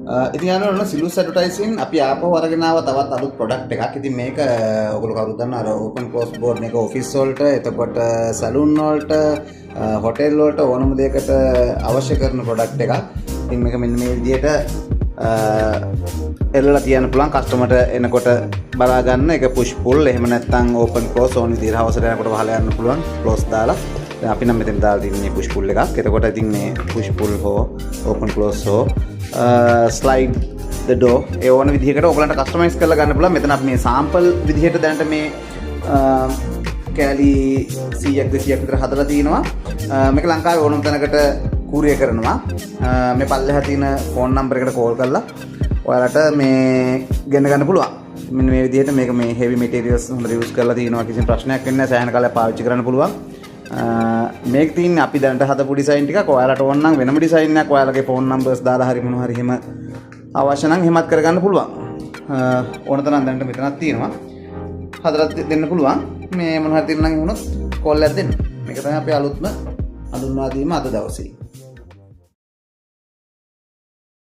ඉතින් යනවා සිලුස් ඇඩ්වර්ටයිසින් අපි ආපහු අරගෙන ආව තවත් අලුත් ප්‍රොඩක්ට් එකක්. ඉතින් මේක ඔයගොල්ලෝ කවුරුද දන්නා අර ඕපන් ක්ලෝස් බෝඩ් මේක ඔෆිස් වලට, එතකොට සැලූන් වලට, හොටෙල් වලට ඕනම දෙයකට අවශ්‍ය කරන ප්‍රොඩක්ට් එකක්. ඉතින් මේක මෙන්න මේ විදිහට එල්ලලා තියන්න පුළුවන් කස්ටමර්ට එනකොට බලා ගන්න. ඒක පුෂ් පුල් එහෙම නැත්නම් ඕපන් ක්ලෝස් ඕන විදිහට හවසට යනකොට වහලා යන්න පුළුවන් ක්ලෝස් දාලා. දැන් අපි නම් මෙතෙන් දාලා තින්නේ පුෂ් පුල් එකක්. එතකොට ඉතින් මේ පුෂ් පුල් හෝ ඕපන් ක්ලෝස් හෝ ස්ලයිඩ් ද ඩෝ ඒ ඕන විදිහකට ඔයගලන්ට කස්ටමයිස් කරලා ගන්න පුළුවන්. මෙතන අපි මේ සාම්පල් විදිහට දැනට මේ කෑලි 100ක් 200ක් විතර හදලා තිනවා. මේක ලංකාවේ ඕනම තැනකට කූරිය කරනවා. මේ පල්ලෙහා තියෙන ෆෝන් නම්බර් එකට කෝල් කරලා ඔයාලට මේ ගෙන්න ගන්න පුළුවන්. මෙන්න මේ විදිහට මේක මේ heavy materials හොඳට යූස් කරලා තිනවා. කිසිම ප්‍රශ්නයක් වෙන්නේ නැහැ. සෑහෙන කාලයක් පාවිච්චි කරන්න පුළුවන්. මේක තියන්නේ අපි දැනට හදපු ඩිසයින් ටිකක්. ඔයාලට ඕන නම් වෙනම ඩිසයින් එකක් ඔයාලගේ ෆෝන් නම්බර්ස් දාලා හරි මොනවා හරි එහෙම අවශ්‍ය නම් එහෙමත් කරගන්න පුළුවන්. ඕන තරම් දැනට මෙතනක් තියෙනවා. හදලා දෙන්න පුළුවන්. මේ මොනවා හරි තියෙනවා නම් වුණොත් කෝල් එකක් දෙන්න. මේක තමයි අපි අලුත්ම හඳුන්වා දීම අද දවසේ.